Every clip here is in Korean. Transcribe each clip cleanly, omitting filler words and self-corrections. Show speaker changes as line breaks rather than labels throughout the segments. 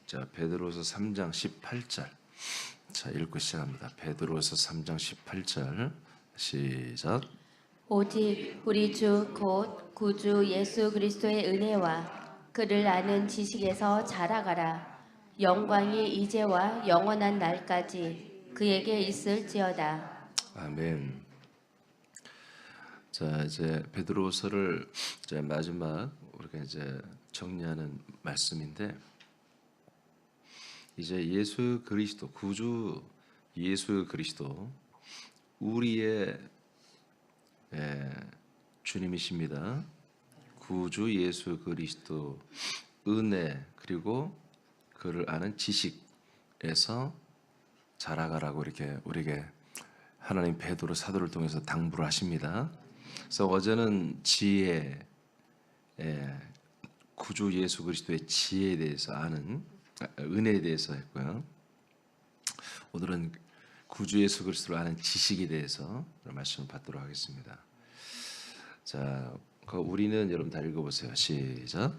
자, 베드로서 3장 18절. 자, 읽고 시작합니다. 베드로서 3장 18절. 시작.
오직 우리 주 곧 구주 예수 그리스도의 은혜와 그를 아는 지식에서 자라가라. 영광이 이제와 영원한 날까지 그에게 있을지어다.
아멘. 자, 이제 베드로서를 이제 마지막 우리가 이제 정리하는 말씀인데, 이제 예수 그리스도, 구주 예수 그리스도, 우리의 주님이십니다. 구주 예수 그리스도 은혜, 그리고 그를 아는 지식에서 자라가라고 이렇게 우리에게 하나님 베드로 사도를 통해서 당부를 하십니다. 그래서 어제는 지혜, 구주 예수 그리스도의 지혜에 대해서 아는, 은혜에 대해서 했고요. 오늘은 구주 예수 그리스도를 아는 지식에 대해서 말씀을 받도록 하겠습니다. 자, 우리는 여러분 다 읽어보세요. 시작.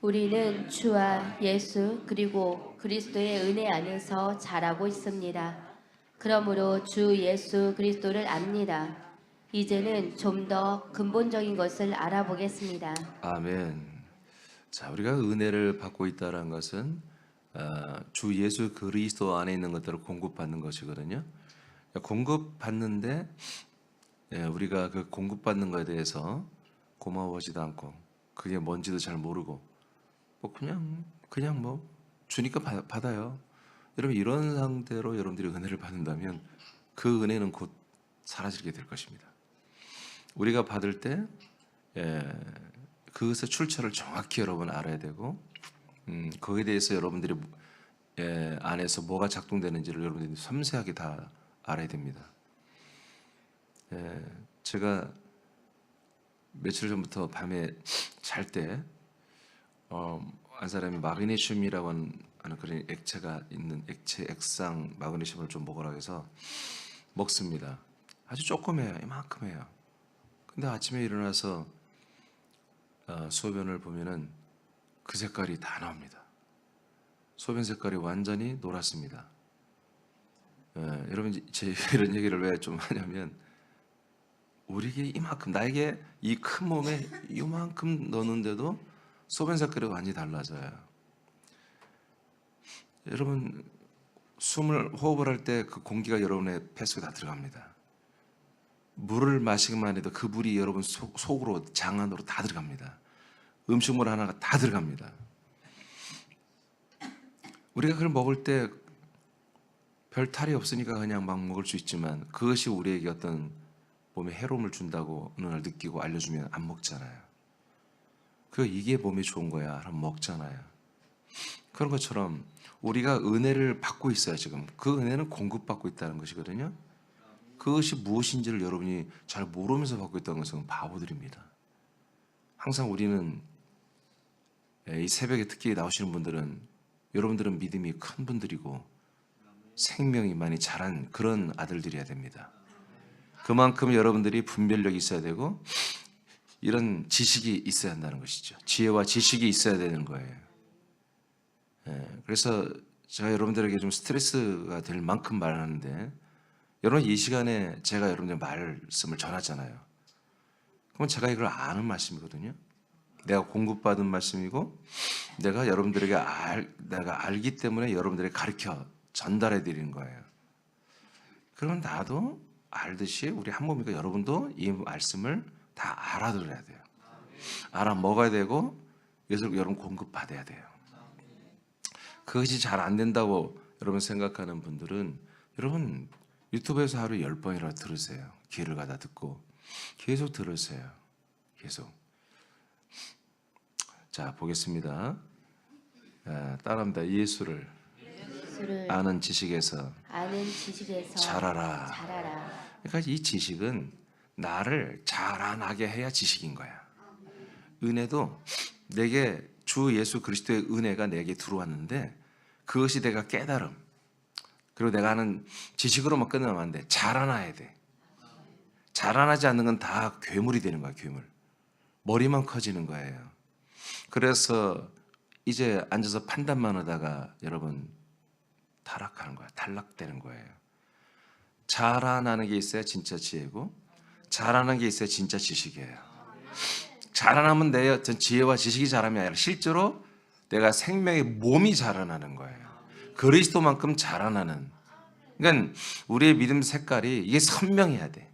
우리는 주와 예수 그리고 그리스도의 은혜 안에서 자라고 있습니다. 그러므로 주 예수 그리스도를 압니다. 이제는 좀 더 근본적인 것을 알아보겠습니다.
아멘. 자, 우리가 은혜를 받고 있다는 것은 주 예수 그리스도 안에 있는 것들을 공급받는 것이거든요. 공급받는데 우리가 그 공급받는 것에 대해서 고마워하지도 않고, 그게 뭔지도 잘 모르고, 뭐 그냥 뭐 주니까 받아요. 여러분, 이런 상태로 여러분들이 은혜를 받는다면 그 은혜는 곧 사라지게 될 것입니다. 우리가 받을 때 그것의 출처를 정확히 여러분 알아야 되고, 거기에 대해서 여러분들이 안에서 뭐가 작동되는지를 여러분들이 섬세하게 다 알아야 됩니다. 제가 며칠 전부터 밤에 잘 때 한 사람이 마그네슘이라고 하는 그런 액체가 있는 액상 마그네슘을 좀 먹으라고 해서 먹습니다. 아주 조금해요. 이만큼해요. 근데 아침에 일어나서 소변을 보면은 그 색깔이 다 나옵니다. 소변 색깔이 완전히 노랗습니다. 여러분, 제 이런 얘기를 왜 좀 하냐면, 우리에게 이만큼, 나에게 이 큰 몸에 이만큼 넣는데도 소변 색깔이 완전히 달라져요. 여러분, 호흡을 할 때 그 공기가 여러분의 폐속에 다 들어갑니다. 물을 마시기만 해도 그 물이 여러분 속으로, 장 안으로 다 들어갑니다. 음식물 하나가 다 들어갑니다. 우리가 그걸 먹을 때 별 탈이 없으니까 그냥 막 먹을 수 있지만, 그것이 우리에게 어떤 몸에 해로움을 준다고 어느 날 느끼고 알려주면 안 먹잖아요. 이게 몸에 좋은 거야 하면 먹잖아요. 그런 것처럼 우리가 은혜를 받고 있어요. 지금 그 은혜는 공급받고 있다는 것이거든요. 그것이 무엇인지를 여러분이 잘 모르면서 받고 있다는 것은 바보들입니다. 항상 우리는, 이 새벽에 특히 나오시는 분들은, 여러분들은 믿음이 큰 분들이고 생명이 많이 자란 그런 아들들이어야 됩니다. 그만큼 여러분들이 분별력이 있어야 되고 이런 지식이 있어야 한다는 것이죠. 지혜와 지식이 있어야 되는 거예요. 그래서 제가 여러분들에게 좀 스트레스가 될 만큼 말하는데, 여러분, 이 시간에 제가 여러분들 말씀을 전하잖아요. 그럼 제가 이걸 아는 말씀이거든요. 내가 공급받은 말씀이고, 내가 여러분들에게 내가 알기 때문에 여러분들에게 가르쳐 전달해 드리는 거예요. 그러면 나도 알듯이 우리 한 몸이니까 여러분도 이 말씀을 다 알아들어야 돼요. 알아 먹어야 되고, 이것을 여러분 공급받아야 돼요. 그것이 잘 안 된다고 여러분 생각하는 분들은, 여러분 유튜브에서 하루에 10번이라도 들으세요. 귀를 갖다 듣고 계속 들으세요. 계속. 자, 보겠습니다. 따라합니다. 예수를 아는 지식에서 자라라. 그러니까 이 지식은 나를 자라나게 해야 지식인 거야. 은혜도 내게 주 예수 그리스도의 은혜가 내게 들어왔는데, 그것이 내가 깨달음, 그리고 내가 하는 지식으로만 끝나면 안 돼. 자라나야 돼. 자라나지 않는 건 다 괴물이 되는 거야. 괴물. 머리만 커지는 거예요. 그래서 이제 앉아서 판단만 하다가 여러분 타락하는 거야. 탈락되는 거예요. 자라나는 게 있어야 진짜 지혜고 자라는 게 있어야 진짜 지식이에요. 자라나면 내 어떤 지혜와 지식이 자람이 아니라 실제로 내가 생명의 몸이 자라나는 거예요. 그리스도만큼 자라나는. 그러니까 우리의 믿음 색깔이 이게 선명해야 돼.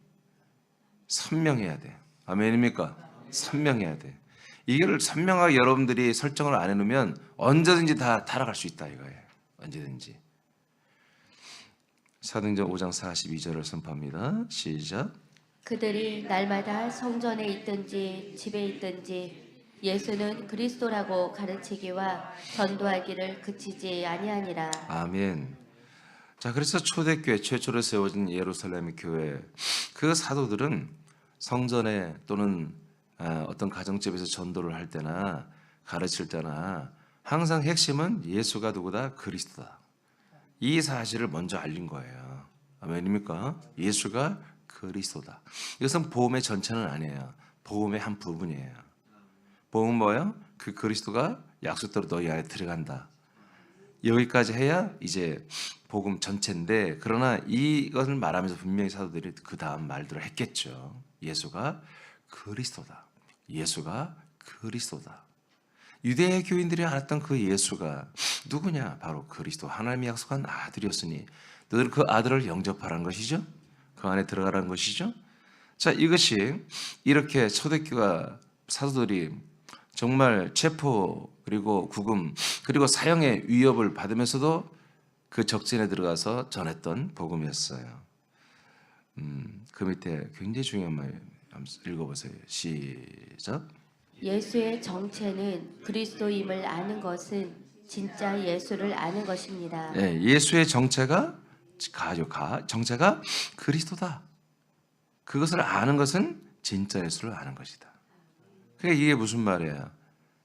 선명해야 돼. 아멘입니까? 선명해야 돼. 이걸 선명하게 여러분들이 설정을 안 해놓으면 언제든지 다 타락할 수 있다 이거예요. 언제든지. 사도행전 5장 42절을 선포합니다. 시작.
그들이 날마다 성전에 있든지 집에 있든지 예수는 그리스도라고 가르치기와 전도하기를 그치지 아니하니라.
아멘. 자, 그래서 초대교회 최초로 세워진 예루살렘 교회 그 사도들은 성전에 또는 어떤 가정집에서 전도를 할 때나 가르칠 때나 항상 핵심은 예수가 누구다? 그리스도다. 이 사실을 먼저 알린 거예요. 아멘입니까? 예수가 그리스도다. 이것은 복음의 전체는 아니에요. 복음의 한 부분이에요. 복음은 뭐예요? 그 그리스도가 약속대로 너희 안에 들어간다. 여기까지 해야 이제 복음 전체인데, 그러나 이것을 말하면서 분명히 사도들이 그 다음 말들을 했겠죠. 예수가 그리스도다. 예수가 그리스도다. 유대 교인들이 알았던 그 예수가 누구냐? 바로 그리스도, 하나님이 약속한 아들이었으니 너희들 그 아들을 영접하라는 것이죠. 그 안에 들어가라는 것이죠. 자, 이것이 이렇게 초대교가 사도들이 정말 체포 그리고 구금 그리고 사형의 위협을 받으면서도 그 적진에 들어가서 전했던 복음이었어요. 그 밑에 굉장히 중요한 말 한번 읽어보세요. 시작.
예수의 정체는 그리스도임을 아는 것은 진짜 예수를 아는 것입니다.
네, 예수의 정체가 정체가 그리스도다. 그것을 아는 것은 진짜 예수를 아는 것이다. 그러니까 이게 무슨 말이에요?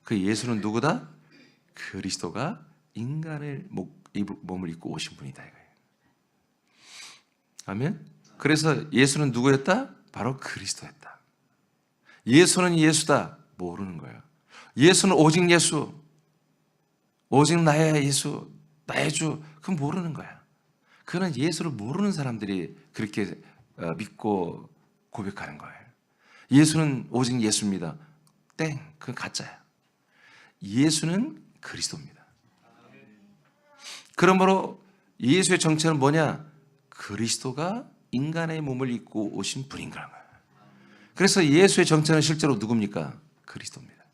그 예수는 누구다? 그리스도가 인간의 몸을 입고 오신 분이다 이거예요. 아멘. 그래서 예수는 누구였다? 바로 그리스도였다. 예수는 예수다 모르는 거예요. 예수는 오직 예수, 오직 나의 예수, 나의 주, 그건 모르는 거야. 그는 예수를 모르는 사람들이 그렇게 믿고 고백하는 거예요. 예수는 오직 예수입니다. 땡, 그건 가짜야. 예수는 그리스도입니다. 그러므로 예수의 정체는 뭐냐? 그리스도가 인간의 몸을 입고 오신 분인 거예요. 그래서 예수의 정체는 실제로 누굽니까? 그리스도입니다.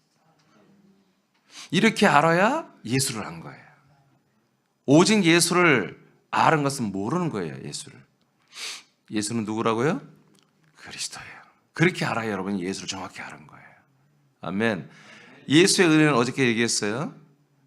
이렇게 알아야 예수를 안 거예요. 오직 예수를 아는 것은 모르는 거예요. 예수는 누구라고요? 그리스도예요. 그렇게 알아야 여러분이 예수를 정확히 아는 거예요. 아멘. 예수의 은혜는 어저께 얘기했어요.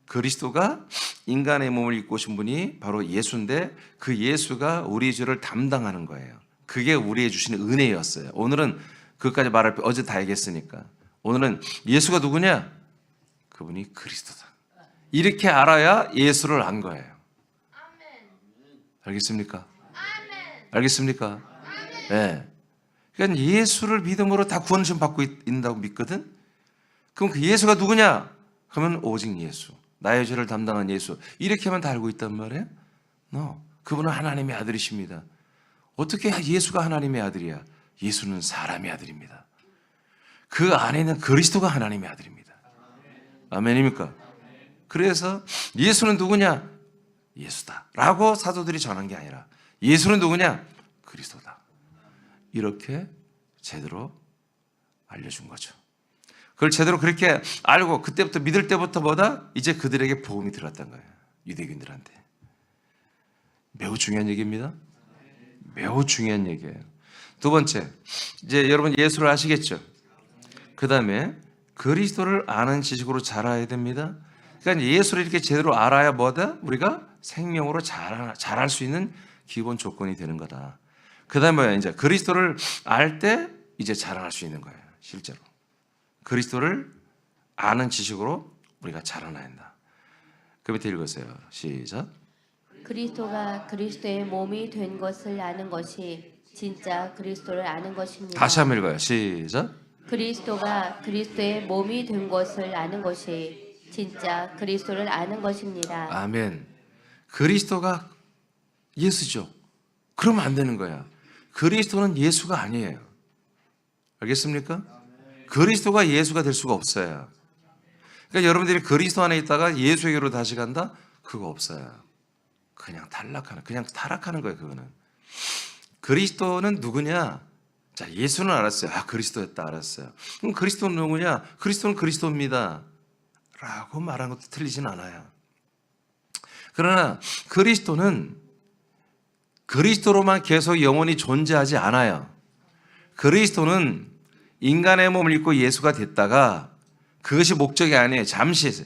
그리스도가 인간의 몸을 입고 오신 분이 바로 예수인데 그 예수가 우리 죄를 담당하는 거예요. 그게 우리에게 주시는 은혜였어요. 오늘은 그것까지 말할 때 어제 다 얘기했으니까 오늘은 예수가 누구냐? 그분이 그리스도다. 이렇게 알아야 예수를 안 거예요. 알겠습니까? 알겠습니까? 네. 그러니까 예수를 믿음으로 다 구원을 좀 받고 있다고 믿거든. 그럼 그 예수가 누구냐? 그러면 오직 예수, 나의 죄를 담당한 예수, 이렇게만 다 알고 있단 말이에요? No. 그분은 하나님의 아들이십니다. 어떻게 예수가 하나님의 아들이야? 예수는 사람의 아들입니다. 그 안에 있는 그리스도가 하나님의 아들입니다. 아멘입니까? 그래서 예수는 누구냐? 예수다 라고 사도들이 전한 게 아니라 예수는 누구냐? 그리스도다. 이렇게 제대로 알려준 거죠. 그걸 제대로 그렇게 알고 그때부터 믿을 때부터 뭐다? 이제 그들에게 복음이 들었던 거예요. 유대인들한테. 매우 중요한 얘기입니다. 매우 중요한 얘기예요. 두 번째, 이제 여러분 예수를 아시겠죠? 그 다음에 그리스도를 아는 지식으로 자라야 됩니다. 그러니까 예수를 이렇게 제대로 알아야 뭐다? 우리가 생명으로 자랄 수 있는 기본 조건이 되는 거다. 그 다음에 뭐야? 이제 그리스도를 알 때 이제 자라날 수 있는 거예요. 실제로. 그리스도를 아는 지식으로 우리가 자라나야 한다. 그 밑에 읽으세요. 시작.
그리스도가 그리스도의 몸이 된 것을 아는 것이 진짜 그리스도를 아는 것입니다.
다시 한번 읽어요. 시작.
그리스도가 그리스도의 몸이 된 것을 아는 것이 진짜 그리스도를 아는 것입니다.
아멘. 그리스도가 예수죠. 그러면 안 되는 거야. 그리스도는 예수가 아니에요. 알겠습니까? 그리스도가 예수가 될 수가 없어요. 그러니까 여러분들이 그리스도 안에 있다가 예수에게로 다시 간다? 그거 없어요. 그냥 타락하는 거예요, 그거는. 그리스도는 누구냐? 자, 예수는 알았어요. 아, 그리스도였다, 알았어요. 그럼 그리스도는 누구냐? 그리스도는 그리스도입니다. 라고 말한 것도 틀리진 않아요. 그러나 그리스도는 그리스도로만 계속 영원히 존재하지 않아요. 그리스도는 인간의 몸을 입고 예수가 됐다가 그것이 목적이 아니에요. 잠시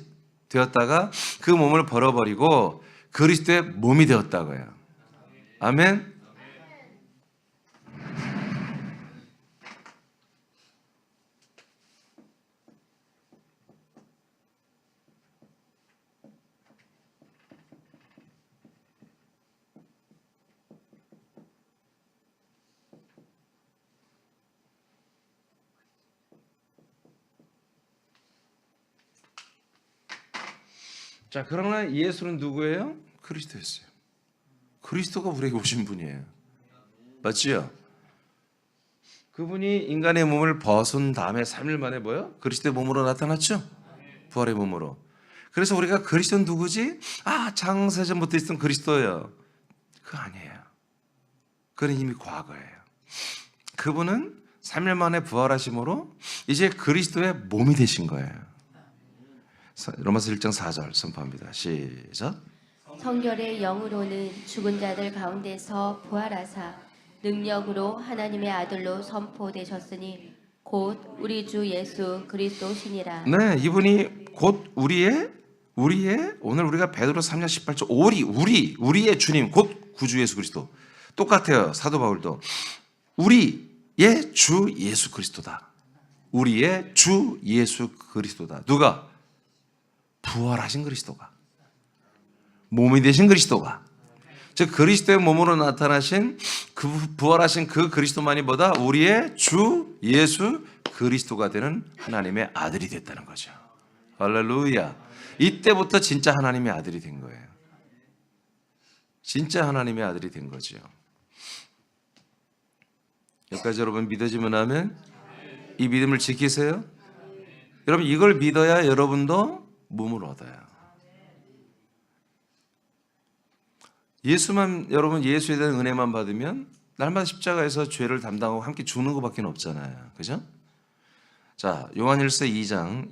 되었다가 그 몸을 벌어버리고 그리스도의 몸이 되었다고요. 아멘. 자, 그러나 예수는 누구예요? 그리스도였어요. 그리스도가 우리에게 오신 분이에요. 맞지요? 그분이 인간의 몸을 벗은 다음에 3일 만에 뭐요? 그리스도의 몸으로 나타났죠? 부활의 몸으로. 그래서 우리가 그리스도는 누구지? 아, 창세전부터 있던 그리스도예요. 그거 아니에요. 그건 이미 과거예요. 그분은 3일 만에 부활하심으로 이제 그리스도의 몸이 되신 거예요. 로마서 1장 4절 선포합니다. 시작.
성결의 영으로는 죽은 자들 가운데서 부활하사 능력으로 하나님의 아들로 선포되셨으니 곧 우리 주 예수 그리스도시니라.
네, 이분이 곧 우리의 오늘 우리가 베드로 3장 18절 우리의 주님 곧 구주 예수 그리스도. 똑같아요. 사도 바울도 우리의 주 예수 그리스도다. 우리의 주 예수 그리스도다. 누가? 부활하신 그리스도가, 몸이 되신 그리스도가, 즉 그리스도의 몸으로 나타나신 그 부활하신 그 그리스도만이 보다 우리의 주 예수 그리스도가 되는 하나님의 아들이 됐다는 거죠. 할렐루야. 이때부터 진짜 하나님의 아들이 된 거예요. 진짜 하나님의 아들이 된 거죠. 여기까지 여러분 믿어지면 하면 이 믿음을 지키세요. 여러분 이걸 믿어야 여러분도 몸을 얻어요. 여러분 예수에 대한 은혜만 받으면 날마다 십자가에서 죄를 담당하고 함께 죽는 것밖에 없잖아요. 그죠? 자, 요한일서 2장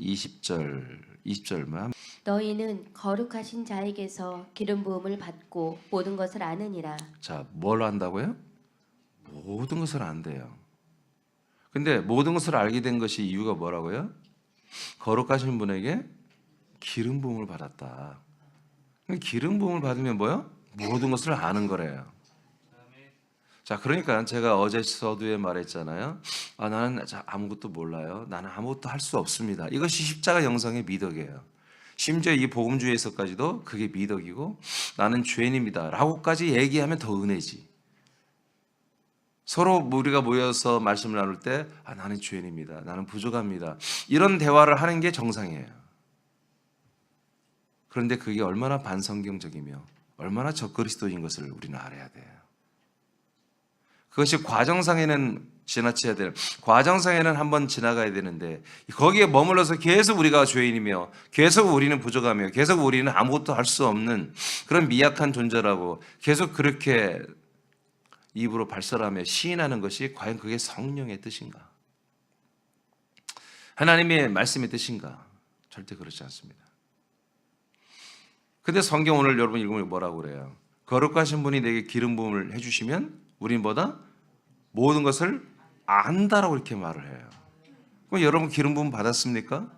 20절만.
너희는 거룩하신 자에게서 기름 부음을 받고 모든 것을 아느니라.
자, 뭘 안다고요? 모든 것을 안대요. 근데 모든 것을 알게 된 것이 이유가 뭐라고요? 거룩하신 분에게 기름 부음을 받았다. 기름 부음을 받으면 뭐요? 모든 것을 아는 거래요. 자, 그러니까 제가 어제 서두에 말했잖아요. 아, 나는 아무것도 몰라요. 나는 아무것도 할 수 없습니다. 이것이 십자가 영성의 미덕이에요. 심지어 이 복음주의에서까지도 그게 미덕이고 나는 죄인입니다 라고까지 얘기하면 더 은혜지. 서로 우리가 모여서 말씀을 나눌 때 아, 나는 죄인입니다. 나는 부족합니다. 이런 대화를 하는 게 정상이에요. 그런데 그게 얼마나 반성경적이며 얼마나 적그리스도인 것을 우리는 알아야 돼요. 그것이 과정상에는 지나쳐야 돼요. 과정상에는 한번 지나가야 되는데 거기에 머물러서 계속 우리가 죄인이며 계속 우리는 부족하며 계속 우리는 아무것도 할 수 없는 그런 미약한 존재라고 계속 그렇게 입으로 발설하며 시인하는 것이 과연 그게 성령의 뜻인가? 하나님의 말씀의 뜻인가? 절대 그렇지 않습니다. 근데 성경 오늘 여러분 읽으면 뭐라고 그래요? 거룩하신 분이 내게 기름 부음을 해주시면 우린 뭐다? 모든 것을 안다라고 이렇게 말을 해요. 그럼 여러분 기름 부음 받았습니까?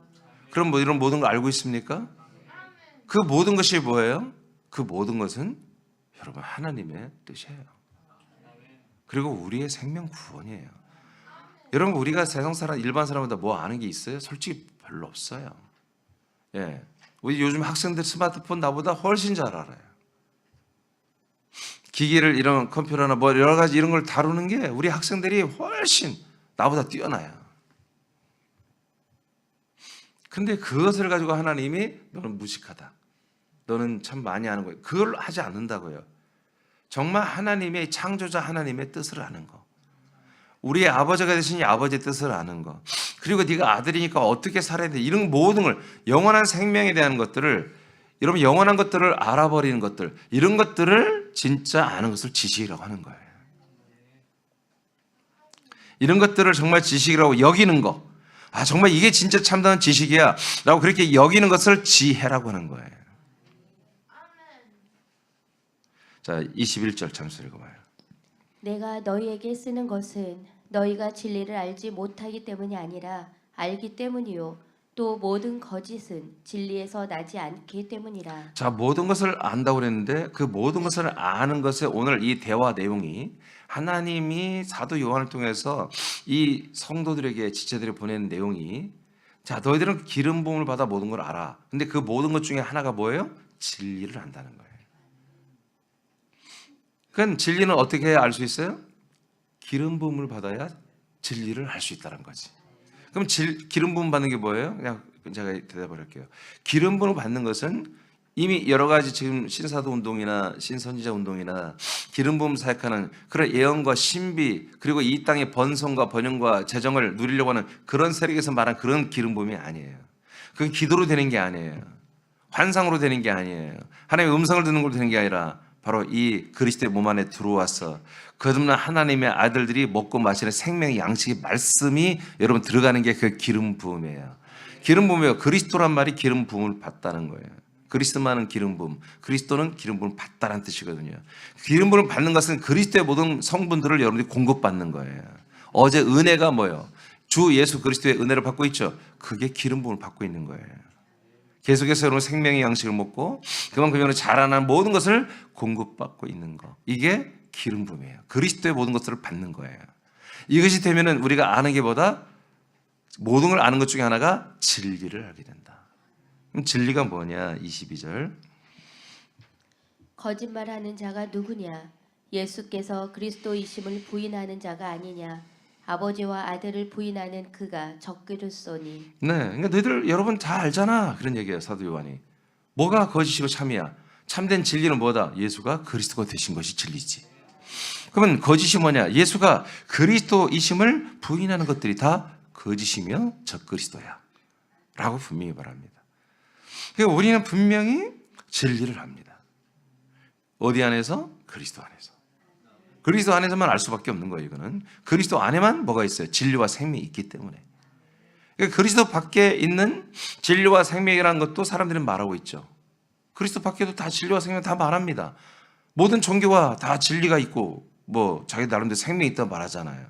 그럼 뭐 이런 모든 걸 알고 있습니까? 그 모든 것이 뭐예요? 그 모든 것은 여러분 하나님의 뜻이에요. 그리고 우리의 생명 구원이에요. 여러분 우리가 세상 사람 일반 사람보다 뭐 아는 게 있어요? 솔직히 별로 없어요. 예, 우리 요즘 학생들 스마트폰 나보다 훨씬 잘 알아요. 기기를 이런 컴퓨터나 뭐 여러 가지 이런 걸 다루는 게 우리 학생들이 훨씬 나보다 뛰어나요. 근데 그것을 가지고 하나님이 너는 무식하다, 너는 참 많이 아는 거야, 그걸 하지 않는다고요. 정말 하나님의 창조자 하나님의 뜻을 아는 거, 우리의 아버지가 되신 이 아버지의 뜻을 아는 거, 그리고 네가 아들이니까 어떻게 살아야 돼, 이런 모든 걸, 영원한 생명에 대한 것들을, 여러분 영원한 것들을 알아버리는 것들, 이런 것들을 진짜 아는 것을 지식이라고 하는 거예요. 이런 것들을 정말 지식이라고 여기는 거, 아 정말 이게 진짜 참다운 지식이야 라고 그렇게 여기는 것을 지혜라고 하는 거예요. 자 21절 잠시 읽어봐요.
내가 너희에게 쓰는 것은 너희가 진리를 알지 못하기 때문이 아니라 알기 때문이요 또 모든 거짓은 진리에서 나지 않기 때문이라.
자 모든 것을 안다고 그랬는데 그 모든 것을 아는 것에 오늘 이 대화 내용이 하나님이 사도 요한을 통해서 이 성도들에게 지체들이 보낸 내용이, 자 너희들은 기름 부음을 받아 모든 걸 알아. 근데 그 모든 것 중에 하나가 뭐예요? 진리를 안다는 거예요. 그럼 진리는 어떻게 해야 알 수 있어요? 기름 부음을 받아야 진리를 알 수 있다는 거지. 그럼 기름 부음 받는 게 뭐예요? 그냥 제가 대답을 할게요. 기름 부음을 받는 것은 이미 여러 가지 지금 신사도 운동이나 신선지자 운동이나 기름 부음 사역하는 그런 예언과 신비, 그리고 이 땅의 번성과 번영과 재정을 누리려고 하는 그런 세력에서 말한 그런 기름 부음이 아니에요. 그건 기도로 되는 게 아니에요. 환상으로 되는 게 아니에요. 하나님의 음성을 듣는 걸로 되는 게 아니라 바로 이 그리스도의 몸 안에 들어와서 거듭난 하나님의 아들들이 먹고 마시는 생명의 양식의 말씀이 여러분 들어가는 게 그 기름 부음이에요. 기름 부음이에요. 그리스도란 말이 기름 부음을 받다는 거예요. 그리스도만은 기름 부음, 그리스도는 기름 부음을 받다는 뜻이거든요. 기름 부음을 받는 것은 그리스도의 모든 성분들을 여러분들이 공급받는 거예요. 어제 은혜가 뭐예요? 주 예수 그리스도의 은혜를 받고 있죠. 그게 기름 부음을 받고 있는 거예요. 계속해서 여러분 생명의 양식을 먹고 그만큼 여러분 자라나는 모든 것을 공급받고 있는 거, 이게 기름 부음이에요. 그리스도의 모든 것들을 받는 거예요. 이것이 되면은 우리가 아는 게 뭐다? 모든 걸 아는 것 중에 하나가 진리를 알게 된다. 그럼 진리가 뭐냐? 22절.
거짓말하는 자가 누구냐? 예수께서 그리스도이심을 부인하는 자가 아니냐? 아버지와 아들을 부인하는 그가 적그리스도니.
네, 그러니까 너희들 여러분 다 알잖아, 그런 얘기예요. 사도 요한이. 뭐가 거짓이고 참이야? 참된 진리는 뭐다? 예수가 그리스도가 되신 것이 진리지. 그러면 거짓이 뭐냐? 예수가 그리스도이심을 부인하는 것들이 다 거짓이며 적그리스도야 라고 분명히 말합니다. 그러니까 우리는 분명히 진리를 합니다. 어디 안에서? 그리스도 안에서. 그리스도 안에서만 알 수밖에 없는 거예요. 이거는 그리스도 안에만 뭐가 있어요? 진리와 생명이 있기 때문에. 그러니까 그리스도 밖에 있는 진리와 생명이라는 것도 사람들은 말하고 있죠. 그리스도 밖에도 다 진리와 생명 다 말합니다. 모든 종교가 다 진리가 있고 뭐 자기 나름대로 생명이 있다고 말하잖아요.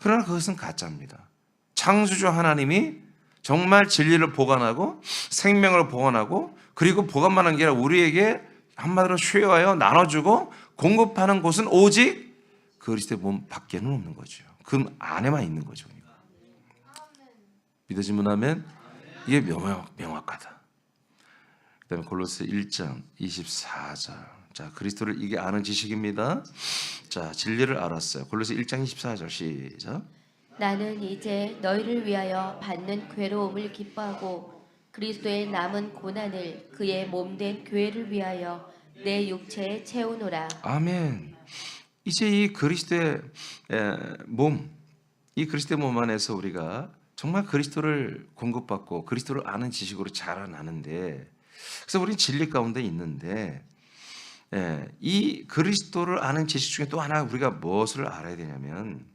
그러나 그것은 가짜입니다. 창조주 하나님이 정말 진리를 보관하고 생명을 보관하고 그리고 보관만 하는 게 아니라 우리에게 한마디로 쉐어하여 나눠주고 공급하는 곳은 오직 그리스도의 몸 밖에는 없는 거죠. 그 안에만 있는 거죠. 믿어지면 하면 이게 명확하다. 그 다음에 골로새 1장 24절. 자, 그리스도를 이게 아는 지식입니다. 자, 진리를 알았어요. 골로새 1장 24절 시작.
나는 이제 너희를 위하여 받는 괴로움을 기뻐하고 그리스도의 남은 고난을 그의 몸된 교회를 위하여 내 육체에 채우노라.
아멘. 이제 이 그리스도의 몸, 이 그리스도의 몸 안에서 우리가 정말 그리스도를 공급받고 그리스도를 아는 지식으로 자라나는데, 그래서 우리는 진리 가운데 있는데, 이 그리스도를 아는 지식 중에 또 하나 우리가 무엇을 알아야 되냐면,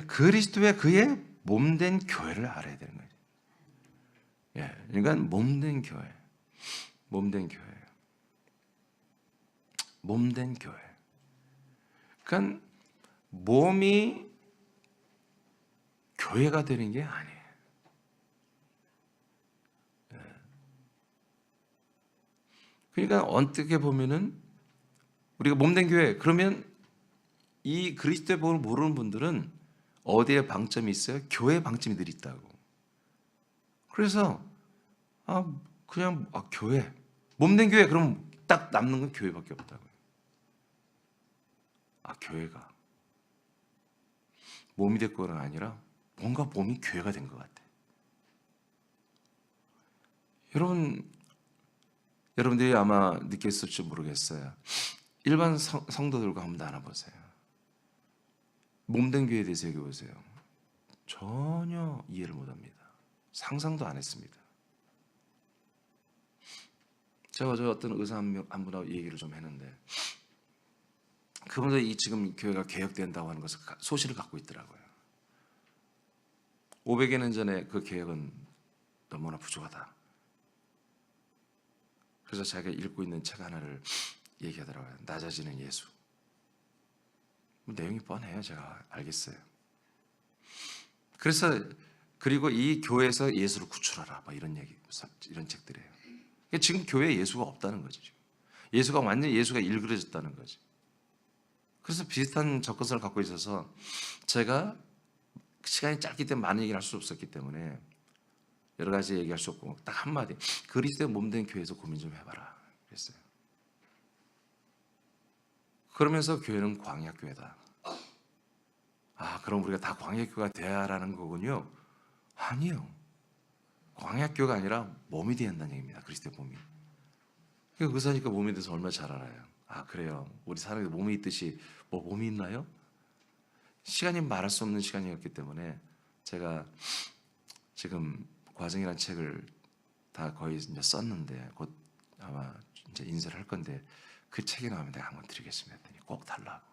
그리스도의 그의 몸된 교회를 알아야 되는 거예요. 그러니까 몸된 교회, 몸된 교회, 몸된 교회. 그러니까 몸이 교회가 되는 게 아니에요. 그러니까 어떻게 보면은 우리가 몸된 교회, 그러면 이 그리스도의 복을 모르는 분들은 어디에 방점이 있어요? 교회에 방점이 늘 있다고. 그래서 그냥 교회, 몸된 교회, 그럼 딱 남는 건 교회밖에 없다고요. 교회가 몸이 됐고는 아니라 뭔가 몸이 교회가 된 것 같아. 여러분들이 아마 느꼈을지 모르겠어요. 일반 성도들과 한번 나눠보세요. 몸된 교회에 대해서 얘기해 보세요. 전혀 이해를 못합니다. 상상도 안 했습니다. 제가 저 어떤 의사 한 분하고 얘기를 좀 했는데, 그분도 이 지금 교회가 개혁된다고 하는 것을 소신을 갖고 있더라고요. 500여 년 전에 그 개혁은 너무나 부족하다. 그래서 자기가 읽고 있는 책 하나를 얘기하더라고요. 낮아지는 예수. 내용이 뻔해요. 제가 알겠어요. 그래서 그리고 이 교회에서 예수를 구출하라, 뭐 이런 얘기, 이런 책들이에요. 지금 교회에 예수가 없다는 거죠. 지금. 예수가 완전히 예수가 일그러졌다는 거죠. 그래서 비슷한 접근성을 갖고 있어서 제가 시간이 짧기 때문에 많은 얘기를 할 수 없었기 때문에 여러 가지 얘기할 수 없고 딱 한마디, 그리스도의 몸된 교회에서 고민 좀 해봐라 그랬어요. 그러면서 교회는 광야교회다. 아, 그럼 우리가 다 광야교회가 돼야라는 거군요. 아니요. 광야교회가 아니라 몸이 돼야 한다는 얘기입니다. 그리스도의 몸이. 그러니까 의사니까 몸에 대해서 얼마나 잘 알아요. 아, 그래요. 우리 사람이 몸이 있듯이 뭐 몸이 있나요? 시간이 말할 수 없는 시간이었기 때문에 제가 지금 과정이라는 책을 다 거의 이제 썼는데 곧 아마 이제 인쇄를 할 건데 그 책이 나오면 내가 한번 드리겠습니다. 했더니 꼭 달라고.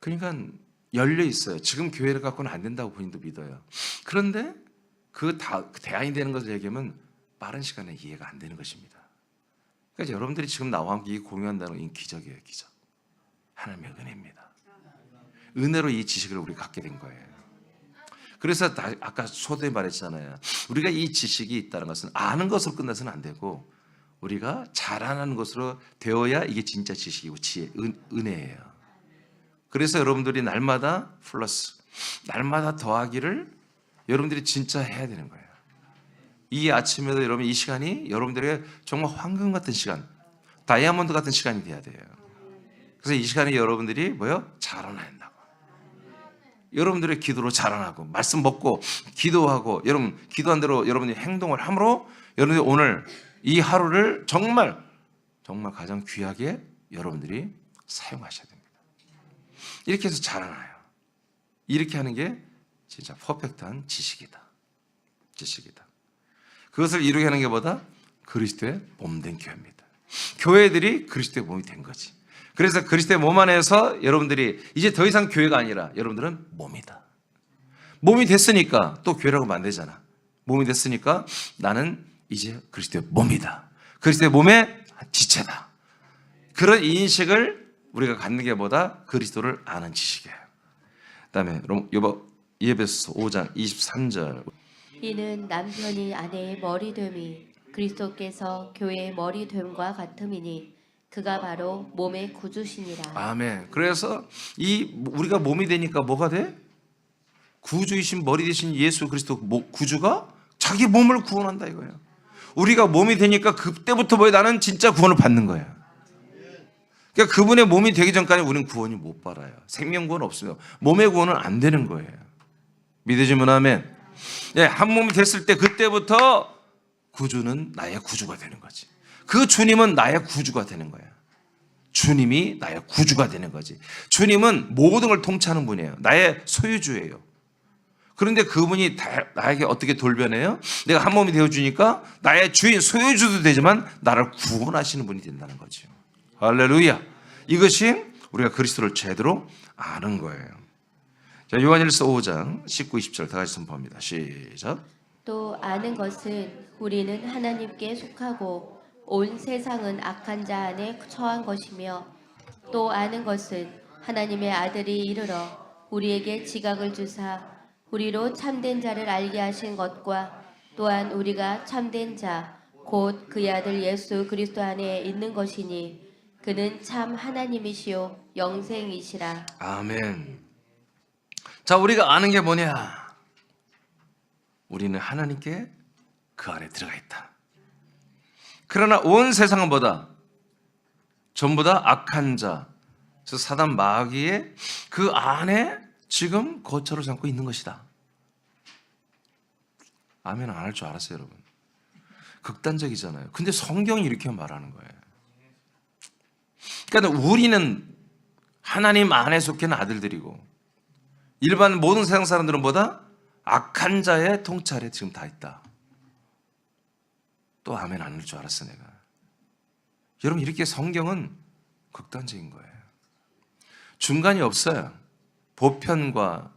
그러니까 열려 있어요. 지금 교회를 갖고는 안 된다고 본인도 믿어요. 그런데 그 대안이 되는 것을 얘기하면 빠른 시간에 이해가 안 되는 것입니다. 그러니까 여러분들이 지금 나와 함께 공유한다는 건 기적이에요. 기적. 하나님의 은혜입니다. 은혜로 이 지식을 우리가 갖게 된 거예요. 그래서 아까 소도에 말했잖아요. 우리가 이 지식이 있다는 것은 아는 것으로 끝나서는 안 되고 우리가 자라나는 것으로 되어야 이게 진짜 지식이고 지혜, 은혜예요. 그래서 여러분들이 날마다 플러스, 날마다 더하기를 여러분들이 진짜 해야 되는 거예요. 이 아침에도 여러분 이 시간이 여러분들의 정말 황금 같은 시간, 다이아몬드 같은 시간이 돼야 돼요. 그래서 이 시간에 여러분들이 뭐요? 자라나야 한다고. 여러분들의 기도로 자라나고 말씀 먹고 기도하고 여러분 기도한 대로 여러분이 행동을 함으로 여러분들이 오늘 이 하루를 정말 가장 귀하게 여러분들이 사용하셔야 됩니다. 이렇게 해서 자라나요. 이렇게 하는 게 진짜 퍼펙트한 지식이다. 지식이다. 그것을 이루게 하는 게 뭐다? 그리스도의 몸된 교회입니다. 교회들이 그리스도의 몸이 된 거지. 그래서 그리스도의 몸 안에서 여러분들이 이제 더 이상 교회가 아니라 여러분들은 몸이다. 몸이 됐으니까 또 교회라고 하면 안 되잖아. 몸이 됐으니까 나는 이제 그리스도의 몸이다. 그리스도의 몸의 지체다. 그런 인식을 우리가 갖는 게 뭐다? 그리스도를 아는 지식이에요. 그다음에 에베소서 5장 23절.
이는 남편이 아내의 머리 됨이 그리스도께서 교회의 머리 됨과 같음이니 그가 바로 몸의 구주시니라.
아멘. 그래서 우리가 몸이 되니까 뭐가 돼? 구주이신 머리 되신 예수 그리스도 구주가 자기 몸을 구원한다 이거예요. 우리가 몸이 되니까 그때부터 나는 진짜 구원을 받는 거예요. 그러니까 그분의 몸이 되기 전까지 우리는 구원이 못 받아요. 생명구원 없어요. 몸의 구원은 안 되는 거예요. 믿으시면 아멘. 예, 한 몸이 됐을 때 그때부터 구주는 나의 구주가 되는 거지. 그 주님은 나의 구주가 되는 거야. 주님이 나의 구주가 되는 거지. 주님은 모든 걸 통치하는 분이에요. 나의 소유주예요. 그런데 그분이 나에게 어떻게 돌변해요? 내가 한 몸이 되어주니까 나의 주인, 소유주도 되지만 나를 구원하시는 분이 된다는 거죠. 할렐루야. 이것이 우리가 그리스도를 제대로 아는 거예요. 자, 요한일서 5장 19, 20절 다 같이 선포합니다. 시작.
또 아는 것은 우리는 하나님께 속하고 온 세상은 악한 자 안에 처한 것이며 또 아는 것은 하나님의 아들이 이르러 우리에게 지각을 주사 우리로 참된 자를 알게 하신 것과 또한 우리가 참된 자 곧 그의 아들 예수 그리스도 안에 있는 것이니 그는 참 하나님이시요 영생이시라.
아멘. 자, 우리가 아는 게 뭐냐? 우리는 하나님께 그 안에 들어가 있다. 그러나 온 세상은 뭐다? 전부 다 악한 자, 사단 마귀의 그 안에 지금 거처를 삼고 있는 것이다. 아멘 안 할 줄 알았어요, 여러분. 극단적이잖아요. 근데 성경이 이렇게 말하는 거예요. 그러니까 우리는 하나님 안에 속해 있는 아들들이고 일반 모든 세상 사람들은 뭐다? 악한 자의 통찰에 지금 다 있다. 또 아멘 안 할 줄 알았어 내가. 여러분 이렇게 성경은 극단적인 거예요. 중간이 없어요. 보편과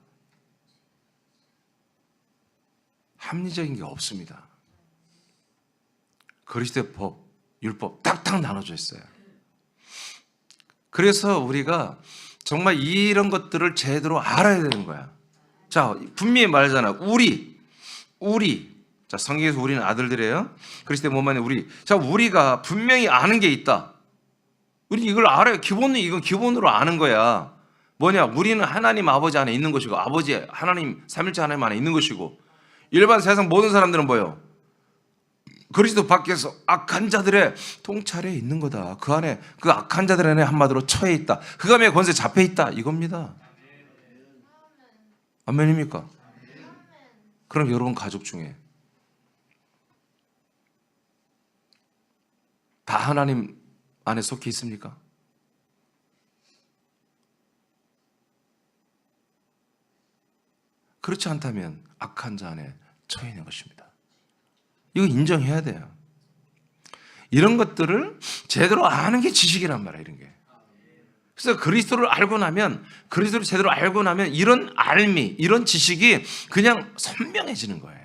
합리적인 게 없습니다. 그리스도의 법, 율법 딱딱 나눠져 있어요. 그래서 우리가 정말 이런 것들을 제대로 알아야 되는 거야. 자, 분명히 말하잖아. 우리. 자, 성경에서 우리는 아들들이에요. 그리스도의 몸 안에 우리. 자, 우리가 분명히 아는 게 있다. 우리 이걸 알아요. 이건 기본으로 아는 거야. 뭐냐? 우리는 하나님 아버지 안에 있는 것이고, 아버지 하나님 삼일째 하나님 안에 있는 것이고, 일반 세상 모든 사람들은 뭐예요? 그리스도 밖에서 악한 자들의 통찰에 있는 거다. 그 안에 그 악한 자들 안에 한마디로 처해 있다. 흑암의 권세 잡혀 있다. 이겁니다. 아멘입니까? 그럼 여러분 가족 중에 다 하나님 안에 속해 있습니까? 그렇지 않다면 악한 자 안에 처해 있는 것입니다. 이거 인정해야 돼요. 이런 것들을 제대로 아는 게 지식이란 말이에요, 이런 게. 그래서 그리스도를 알고 나면, 그리스도를 제대로 알고 나면 이런 알미, 이런 지식이 그냥 선명해지는 거예요.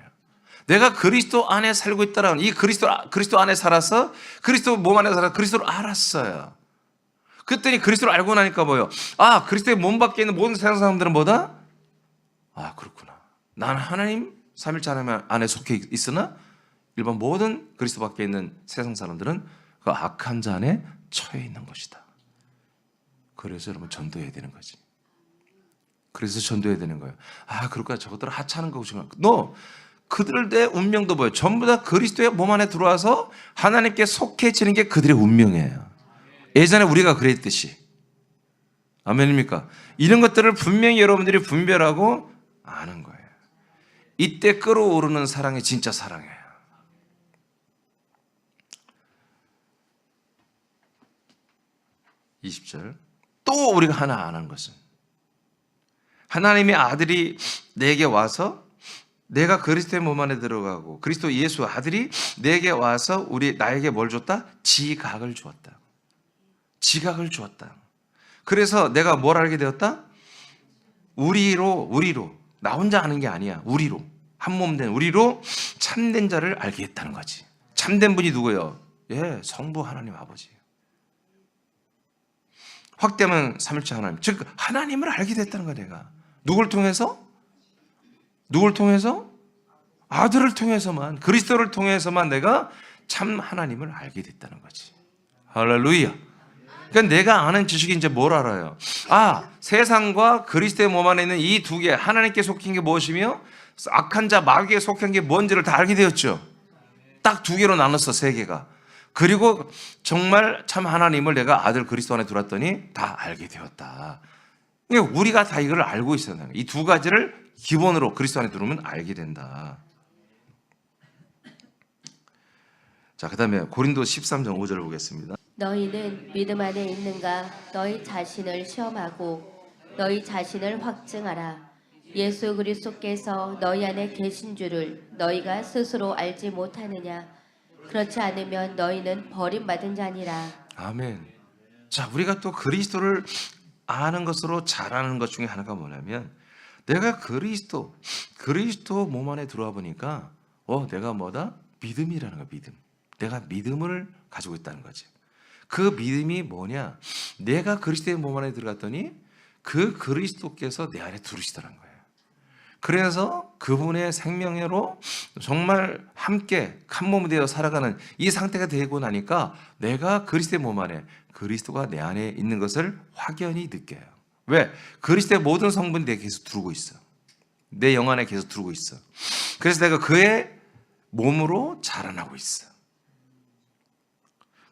내가 그리스도 안에 살고 있다라는 이 그리스도 안에 살아서 그리스도 몸 안에 살아서 그리스도를 알았어요. 그랬더니 그리스도를 알고 나니까 뭐예요? 아, 그리스도의 몸 밖에 있는 모든 세상 사람들은 뭐다? 아, 그렇구나. 난 하나님 삼일째 하나님 안에 속해 있으나 일반 모든 그리스도 밖에 있는 세상 사람들은 그 악한 자 안에 처해 있는 것이다. 그래서 여러분 전도해야 되는 거지. 그래서 전도해야 되는 거예요. 아, 그럴까? 저것들을 하찮은 거구나. 그들의 운명도 뭐예요? 전부 다 그리스도의 몸 안에 들어와서 하나님께 속해지는 게 그들의 운명이에요. 예전에 우리가 그랬듯이. 아멘입니까? 이런 것들을 분명히 여러분들이 분별하고 아는 거예요. 이때 끓어오르는 사랑이 진짜 사랑이에요. 20절. 또 우리가 하나 아는 것은 하나님의 아들이 내게 와서 내가 그리스도의 몸 안에 들어가고 그리스도 예수 아들이 내게 와서 나에게 뭘 줬다? 지각을 주었다. 지각을 주었다. 그래서 내가 뭘 알게 되었다? 우리로 나 혼자 아는 게 아니야. 우리로 한 몸 된 우리로 참된 자를 알게 했다는 거지. 참된 분이 누구예요? 예, 성부 하나님 아버지. 확대하면 삼일째 하나님, 즉 하나님을 알게 됐다는 거야. 내가 누굴 통해서? 아들을 통해서만, 그리스도를 통해서만 내가 참 하나님을 알게 됐다는 거지. 할렐루야. 그러니까 내가 아는 지식이 이제 뭘 알아요? 아, 세상과 그리스도의 몸 안에 있는 이 두 개, 하나님께 속힌 게 무엇이며 악한 자 마귀에 속한 게 뭔지를 다 알게 되었죠. 딱 두 개로 나눴어, 세 개가. 그리고 정말 참 하나님을 내가 아들 그리스도 안에 들어왔더니 다 알게 되었다. 그러니까 우리가 다 이걸 알고 있어야 돼요. 이 두 가지를 기본으로 그리스도 안에 들어오면 알게 된다. 자, 그 다음에 고린도 13장 5절을 보겠습니다.
너희는 믿음 안에 있는가? 너희 자신을 시험하고 너희 자신을 확증하라. 예수 그리스도께서 너희 안에 계신 줄을 너희가 스스로 알지 못하느냐? 그렇지 않으면 너희는 버림받은 자니라. 아멘.
자, 우리가 또 그리스도를 아는 것으로 잘하는 것 중에 하나가 뭐냐면 내가 그리스도 몸 안에 들어와 보니까 내가 뭐다? 믿음이라는 거야. 믿음. 내가 믿음을 가지고 있다는 거지. 그 믿음이 뭐냐? 내가 그리스도의 몸 안에 들어갔더니 그 그리스도께서 내 안에 들으시더라는 거예요. 그래서 그분의 생명으로 정말 함께 한 몸이 되어 살아가는 이 상태가 되고 나니까 내가 그리스도의 몸 안에 그리스도가 내 안에 있는 것을 확연히 느껴요. 왜? 그리스도의 모든 성분이 내게 계속 들어오고 있어. 내 영 안에 계속 들어오고 있어. 그래서 내가 그의 몸으로 자라나고 있어.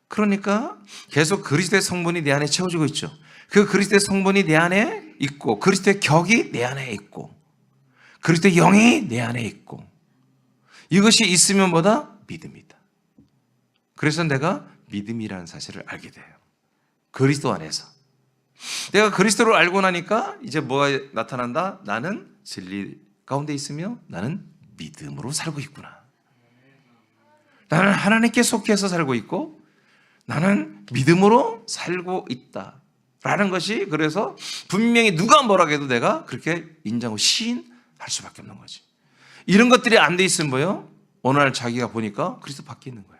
그러니까 계속 그리스도의 성분이 내 안에 채워지고 있죠. 그 그리스도의 성분이 내 안에 있고 그리스도의 격이 내 안에 있고 그리스도의 영이 내 안에 있고 이것이 있으면 뭐다? 믿음이다. 그래서 내가 믿음이라는 사실을 알게 돼요. 그리스도 안에서. 내가 그리스도를 알고 나니까 이제 뭐가 나타난다? 나는 진리 가운데 있으며 나는 믿음으로 살고 있구나. 나는 하나님께 속해서 살고 있고 나는 믿음으로 살고 있다. 라는 것이 그래서 분명히 누가 뭐라고 해도 내가 그렇게 인정하고 시인할 수밖에 없는 거지. 이런 것들이 안 돼 있으면 뭐예요? 어느 날 자기가 보니까 그리스도 밖에 있는 거야.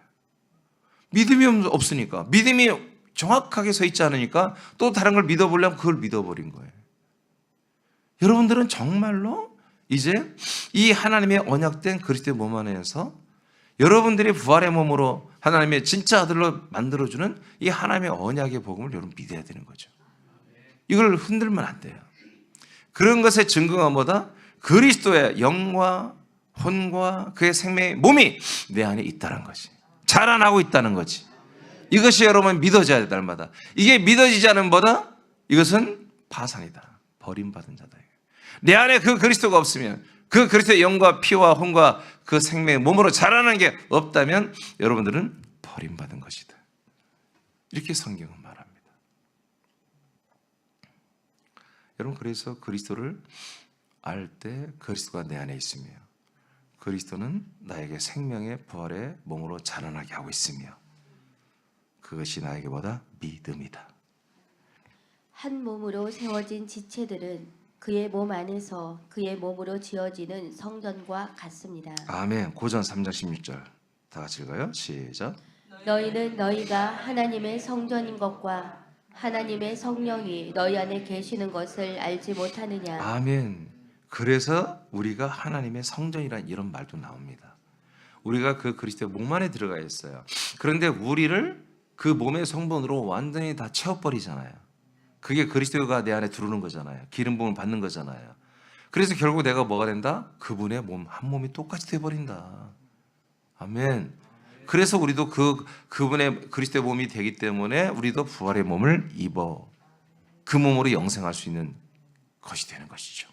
믿음이 없으니까, 믿음이 정확하게 서 있지 않으니까 또 다른 걸 믿어보려면 그걸 믿어버린 거예요. 여러분들은 정말로 이제 이 하나님의 언약된 그리스도의 몸 안에서 여러분들이 부활의 몸으로 하나님의 진짜 아들로 만들어주는 이 하나님의 언약의 복음을 여러분 믿어야 되는 거죠. 이걸 흔들면 안 돼요. 그런 것의 증거가 뭐다? 그리스도의 영과 혼과 그의 생명의 몸이 내 안에 있다는 것이, 자라나고 있다는 거지. 이것이 여러분 믿어져야 돼. 날마다. 이게 믿어지지 않으면 뭐다? 이것은 파산이다. 버림받은 자다. 내 안에 그 그리스도가 없으면, 그 그리스도의 영과 피와 혼과 그 생명의 몸으로 자라나는 게 없다면 여러분들은 버림받은 것이다. 이렇게 성경은 말합니다. 여러분, 그래서 그리스도를 알 때 그리스도가 내 안에 있으며 그리스도는 나에게 생명의 부활의 몸으로 자라나게 하고 있으며 그것이 나에게 뭐다? 믿음이다.
한 몸으로 세워진 지체들은 그의 몸 안에서 그의 몸으로 지어지는 성전과 같습니다.
아멘. 고전 3장 16절 다 같이 읽어요. 시작.
너희는 너희가 하나님의 성전인 것과 하나님의 성령이 너희 안에 계시는 것을 알지 못하느냐.
아멘. 그래서 우리가 하나님의 성전이라는 이런 말도 나옵니다. 우리가 그 그리스도의 몸 안에 들어가 있어요. 그런데 우리를 그 몸의 성분으로 완전히 다 채워버리잖아요. 그게 그리스도가 내 안에 들어오는 거잖아요. 기름 부음을 받는 거잖아요. 그래서 결국 내가 뭐가 된다? 그분의 몸, 한 몸이 똑같이 돼버린다. 아멘. 그래서 우리도 그분의 그리스도의 몸이 되기 때문에 우리도 부활의 몸을 입어 그 몸으로 영생할 수 있는 것이 되는 것이죠.